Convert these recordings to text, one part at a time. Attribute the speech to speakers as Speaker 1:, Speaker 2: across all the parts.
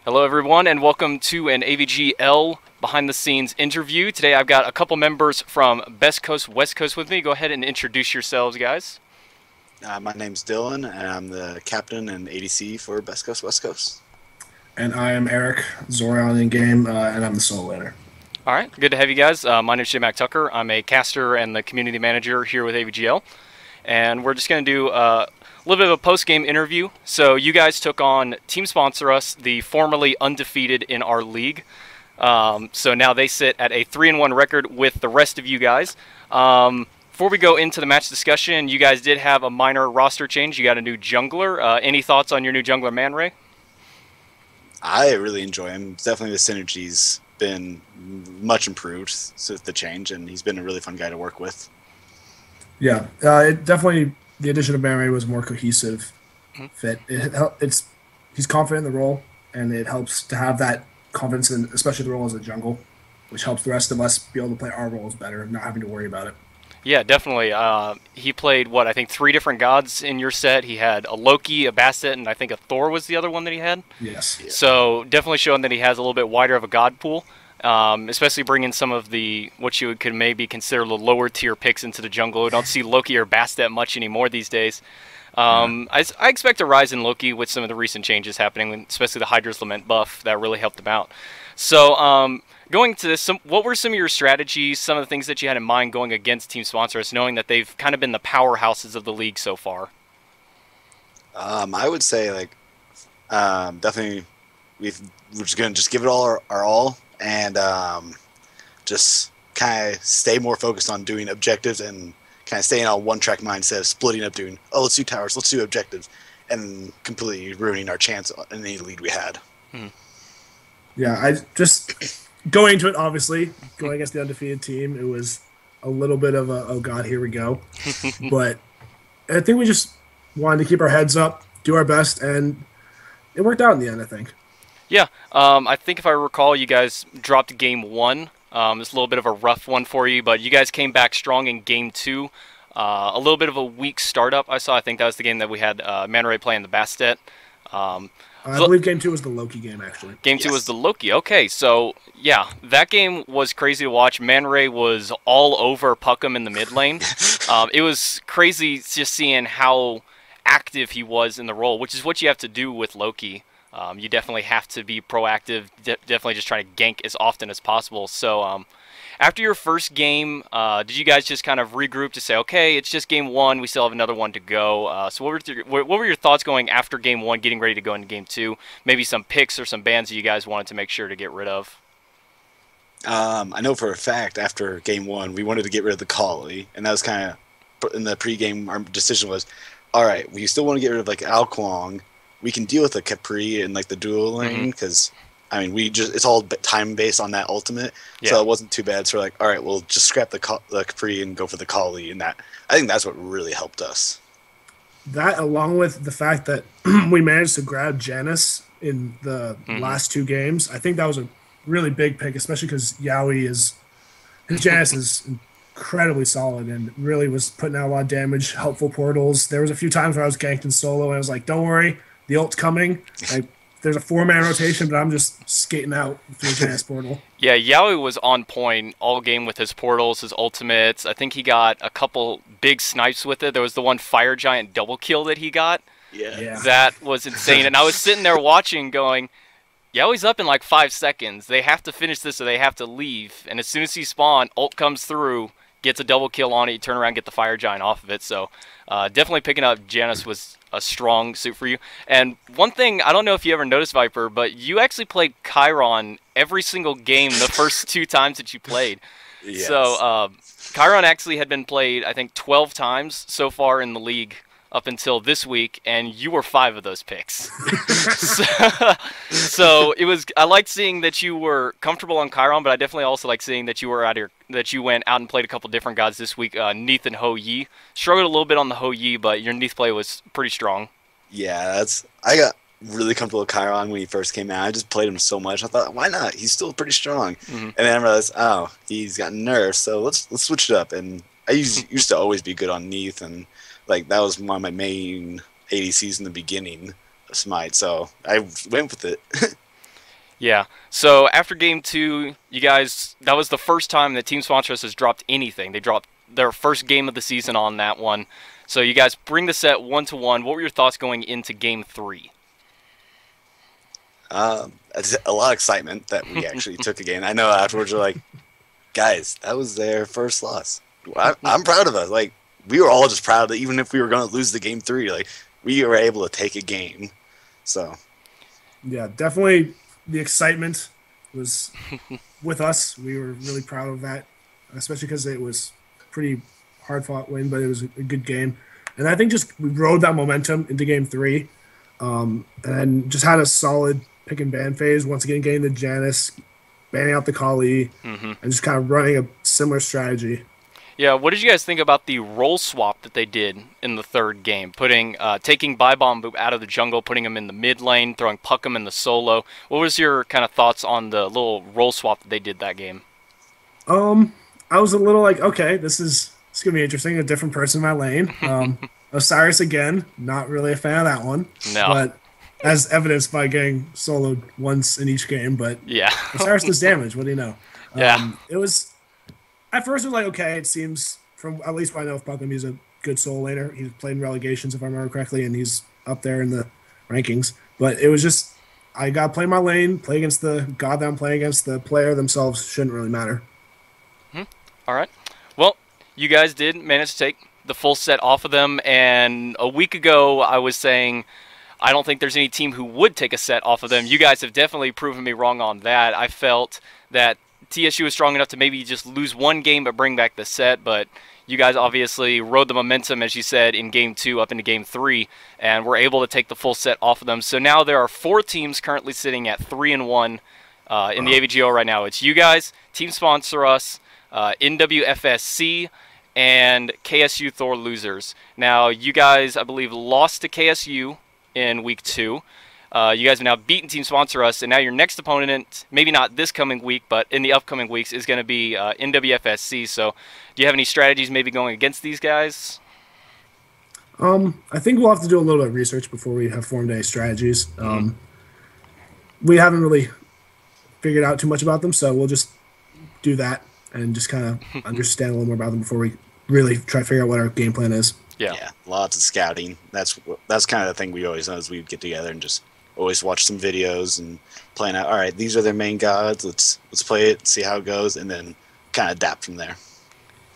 Speaker 1: Hello everyone and welcome to an AVGL behind the scenes interview. Today I've got a couple members from Best Coast, West Coast with me. Go ahead and introduce yourselves, guys.
Speaker 2: My name's Dylan, and I'm the captain and ADC for Best Coast West Coast.
Speaker 3: And I am Eric, Zorion in game, and I'm the solo laner.
Speaker 1: Alright, good to have you guys. My name is Jim Tucker. I'm a caster and the community manager here with AVGL. And we're just going to do a little bit of a post-game interview. So you guys took on Team Sponsor Us, the formerly undefeated in our league. So now they sit at a 3-1 record with the rest of you guys. Before we go into the match discussion, you guys did have a minor roster change. You got a new jungler. Any thoughts on your new jungler, Man Ray?
Speaker 2: I really enjoy him. Definitely the synergy's been much improved since the change, and he's been a really fun guy to work with.
Speaker 3: Yeah, it definitely, the addition of Mary was a more cohesive fit. He's confident in the role, and it helps to have that confidence in, especially the role as a jungle, which helps the rest of us be able to play our roles better, not having to worry about it.
Speaker 1: Yeah, definitely. He played, I think 3 different gods in your set. He had a Loki, a Bastet, and I think a Thor was the other one that he had.
Speaker 3: Yes.
Speaker 2: Yeah.
Speaker 1: So definitely showing that he has a little bit wider of a god pool, especially bringing some of the, what you could maybe consider the lower tier picks into the jungle. We don't see Loki or Bastet much anymore these days. I expect a rise in Loki with some of the recent changes happening, especially the Hydra's Lament buff that really helped him out. So going to this, what were some of your strategies, some of the things that you had in mind going against Team Sponsor Us, knowing that they've kind of been the powerhouses of the league so far?
Speaker 2: I would say, definitely we're just going to just give it all our all, and just kind of stay more focused on doing objectives and kind of staying on one-track mind instead of splitting up doing, oh, let's do towers, let's do objectives, and completely ruining our chance in any lead we had.
Speaker 3: Yeah, I just, going into it, obviously, going against the undefeated team, it was a little bit of a, oh god, here we go. But I think we just wanted to keep our heads up, do our best, and it worked out in the end, I think.
Speaker 1: Yeah, I think if I recall, you guys dropped game 1. It's a little bit of a rough one for you, but you guys came back strong in game 2. A little bit of a weak startup, I saw. I think that was the game that we had Man Ray playing the Bastet.
Speaker 3: I believe game 2 was the Loki game, actually.
Speaker 1: Game 2 was the Loki. Okay, so, yeah, that game was crazy to watch. Man Ray was all over Puckham in the mid lane. It was crazy just seeing how active he was in the role, which is what you have to do with Loki. You definitely have to be proactive, definitely just try to gank as often as possible. So after your first game, did you guys just kind of regroup to say, okay, it's just game 1, we still have another one to go? So what were your thoughts going after game 1, getting ready to go into game 2? Maybe some picks or some bans that you guys wanted to make sure to get rid of?
Speaker 2: I know for a fact after game 1, we wanted to get rid of the Collie, and that was kind of, in the pregame, our decision was, all right, we still want to get rid of Ao Kuang. We can deal with the Capri and the dual lane because, I mean, it's all time based on that ultimate, so it wasn't too bad. So we're like, all right, we'll just scrap the Capri and go for the Collie, and I think that's what really helped us.
Speaker 3: That, along with the fact that we managed to grab Janice in the last 2 games, I think that was a really big pick, especially because his Janice is incredibly solid and really was putting out a lot of damage, helpful portals. There was a few times where I was ganked in solo, and I was like, don't worry, the ult's coming. There's a 4-man rotation, but I'm just skating out through the Janice portal.
Speaker 1: Yeah, Yaoi was on point all game with his portals, his ultimates. I think he got a couple big snipes with it. There was the one Fire Giant double kill that he got.
Speaker 2: Yeah.
Speaker 1: That was insane. And I was sitting there watching going, Yaoi's up in 5 seconds. They have to finish this or they have to leave. And as soon as he spawned, ult comes through, gets a double kill on it, you turn around, get the Fire Giant off of it. So definitely picking up Janice was a strong suit for you. And one thing, I don't know if you ever noticed, Viper, but you actually played Chiron every single game the first 2 times that you played.
Speaker 2: Yes.
Speaker 1: So Chiron actually had been played, I think, 12 times so far in the league up until this week, and you were 5 of those picks. so it was. I liked seeing that you were comfortable on Chiron, but I definitely also like seeing that you were that you went out and played a couple different gods this week. Neath and Ho Yi struggled a little bit on the Ho Yi, but your Neath play was pretty strong.
Speaker 2: Yeah, I got really comfortable with Chiron when he first came out. I just played him so much. I thought, why not? He's still pretty strong. And then I realized, oh, he's got nerfs, so let's switch it up. And I used to always be good on Neath, and that was one of my main ADCs in the beginning of Smite, so I went with it.
Speaker 1: Yeah. So after game 2, you guys, that was the first time that Team Sponsors has dropped anything. They dropped their first game of the season on that one. So you guys bring the set 1-1. What were your thoughts going into game 3?
Speaker 2: It's a lot of excitement that we actually took a game. I know afterwards we're like, guys, that was their first loss. I'm proud of us. Like, we were all just proud that even if we were going to lose the game 3, like, we were able to take a game. So,
Speaker 3: yeah, definitely the excitement was with us. We were really proud of that, especially because it was a pretty hard fought win, but it was a good game. And I think just we rode that momentum into game 3, and just had a solid pick and ban phase. Once again, getting the Janus, banning out the Kali, and just kind of running a similar strategy.
Speaker 1: Yeah, what did you guys think about the role swap that they did in the third game? Taking Bomb out of the jungle, putting him in the mid lane, throwing Puckham in the solo. What was your kind of thoughts on the little role swap that they did that game?
Speaker 3: I was a little like, okay, this is gonna be interesting. A different person in my lane. Osiris again, not really a fan of that one.
Speaker 1: No.
Speaker 3: But as evidenced by getting soloed once in each game. But
Speaker 1: yeah,
Speaker 3: Osiris does damage. What do you know?
Speaker 1: Yeah.
Speaker 3: It was. At first, it was like, okay, it seems, from at least what I know of Puckham, he's a good solo laner. He's played in relegations, if I remember correctly, and he's up there in the rankings. But it was just, I got to play my lane, play against the god that I'm playing against. The player themselves shouldn't really matter.
Speaker 1: All right. Well, you guys did manage to take the full set off of them, and a week ago I was saying I don't think there's any team who would take a set off of them. You guys have definitely proven me wrong on that. I felt that TSU was strong enough to maybe just lose one game but bring back the set, but you guys obviously rode the momentum, as you said, in game 2 up into game 3, and were able to take the full set off of them. So now there are 4 teams currently sitting at 3-1 in the AVGO right now. It's you guys, Team Sponsor Us, NWFSC, and KSU Thor Losers. Now, you guys, I believe, lost to KSU in week 2. You guys have now beaten Team Sponsor Us, and now your next opponent, maybe not this coming week, but in the upcoming weeks, is going to be NWFSC. So do you have any strategies maybe going against these guys?
Speaker 3: I think we'll have to do a little bit of research before we have formed any strategies. We haven't really figured out too much about them, so we'll just do that and just kind of understand a little more about them before we really try to figure out what our game plan is.
Speaker 2: yeah, lots of scouting. That's kind of the thing we always know is we'd get together and just always watch some videos and plan out, all right, these are their main gods, let's play it, see how it goes, and then kind of adapt from there.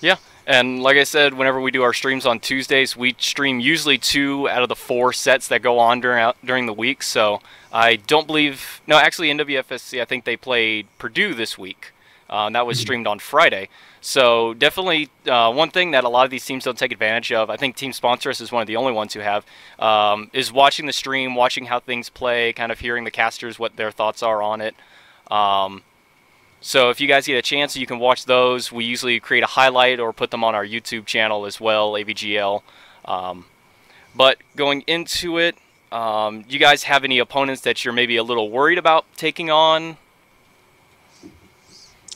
Speaker 1: Yeah, and like I said, whenever we do our streams on Tuesdays, we stream usually 2 out of the 4 sets that go on during the week. So I don't believe, no, actually NWFSC, I think they played Purdue this week. That was streamed on Friday. So definitely one thing that a lot of these teams don't take advantage of, I think Team Sponsor Us is one of the only ones who have, is watching the stream, watching how things play, kind of hearing the casters, what their thoughts are on it. So if you guys get a chance, you can watch those. We usually create a highlight or put them on our YouTube channel as well, AVGL. But going into it, you guys have any opponents that you're maybe a little worried about taking on?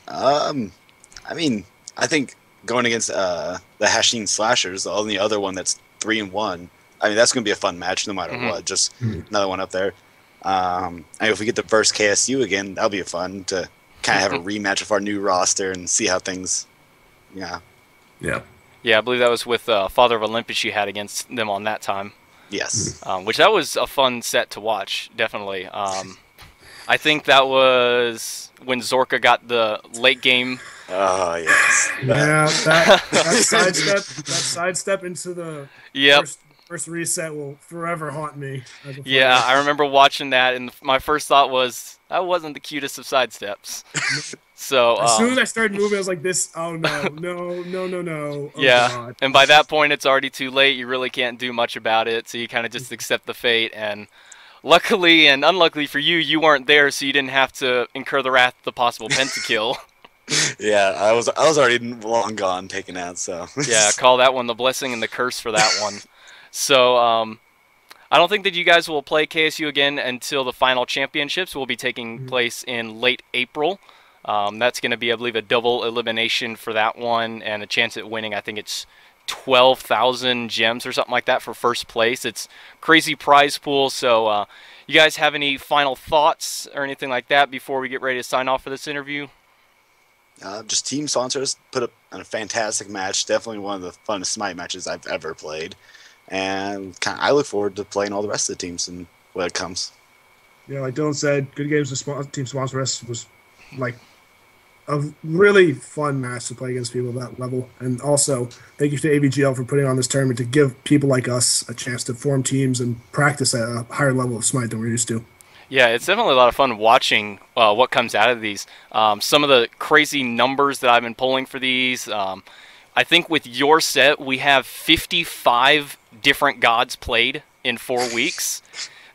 Speaker 2: I mean, I think going against the Hasheen Slashers, the only other one that's 3-1, I mean, that's going to be a fun match no matter what. Just another one up there. And if we get to verse KSU again, that'll be fun to kind of have a rematch of our new roster and see how things, yeah.
Speaker 1: Yeah, I believe that was with Father of Olympus you had against them on that time.
Speaker 2: Yes.
Speaker 1: Which that was a fun set to watch, definitely. I think that was when Zorka got the late game.
Speaker 2: Oh, yes.
Speaker 3: Yeah, that sidestep into the first reset will forever haunt me.
Speaker 1: Yeah, I remember watching that, and my first thought was, that wasn't the cutest of sidesteps. So
Speaker 3: as soon as I started moving, I was like, "This, oh no!" Oh,
Speaker 1: yeah,
Speaker 3: God.
Speaker 1: And by that point, it's already too late. You really can't do much about it, so you kind of just accept the fate. And luckily and unluckily for you, you weren't there, so you didn't have to incur the wrath of the possible pentakill.
Speaker 2: Yeah, I was already long gone, taken out. So
Speaker 1: yeah, call that one the blessing and the curse for that one. So I don't think that you guys will play KSU again until the final championships will be taking place in late April. That's going to be, I believe, a double elimination for that one, and a chance at winning, I think it's 12,000 gems or something like that for first place. It's crazy prize pool. So you guys have any final thoughts or anything like that before we get ready to sign off for this interview?
Speaker 2: Just team sponsors put up a fantastic match. Definitely one of the funnest Smite matches I've ever played. And I look forward to playing all the rest of the teams and when it comes.
Speaker 3: Yeah, like Dylan said, Good Games team sponsor us was like a really fun match to play against people at that level. And also, thank you to AVGL for putting on this tournament to give people like us a chance to form teams and practice at a higher level of Smite than we're used to.
Speaker 1: Yeah, it's definitely a lot of fun watching what comes out of these. Some of the crazy numbers that I've been pulling for these. I think with your set, we have 55 different gods played in 4 weeks.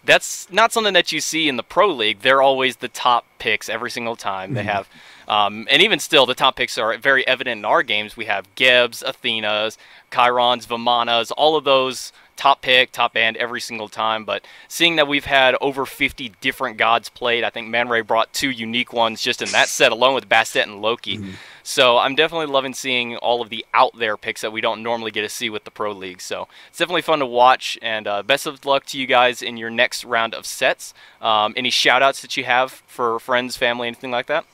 Speaker 1: That's not something that you see in the Pro League. They're always the top picks every single time. They have, and even still, the top picks are very evident in our games. We have Gebs, Athenas, Chirons, Vimanas, all of those top pick, top band every single time. But seeing that we've had over 50 different gods played, I think Man Ray brought 2 unique ones just in that set alone with Bastet and Loki. So I'm definitely loving seeing all of the out there picks that we don't normally get to see with the Pro League. So it's definitely fun to watch, and best of luck to you guys in your next round of sets. Any shout outs that you have for friends, family, anything like that?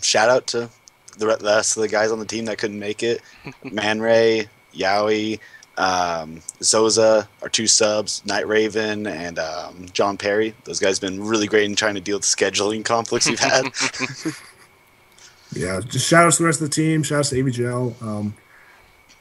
Speaker 2: Shout out to the rest of the guys on the team that couldn't make it. Man Ray, Yowie, Zoza, our 2 subs, Night Raven, and John Perry. Those guys have been really great in trying to deal with the scheduling conflicts we've had.
Speaker 3: Yeah, just shout out to the rest of the team. Shout out to AVGL.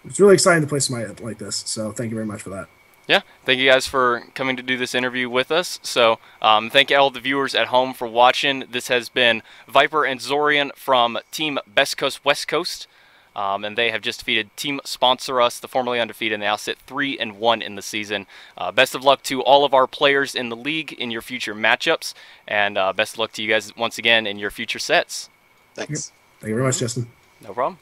Speaker 3: It's really exciting to play Smite like this, so thank you very much for that.
Speaker 1: Yeah, thank you guys for coming to do this interview with us. So thank you all the viewers at home for watching. This has been Viper and Zorian from Team Best Coast West Coast. And they have just defeated Team Sponsor Us, the formerly undefeated, and they now sit 3-1 in the season. Best of luck to all of our players in the league in your future matchups, and best of luck to you guys once again in your future sets.
Speaker 2: Thanks.
Speaker 3: Thank you very much, Justin.
Speaker 1: No problem.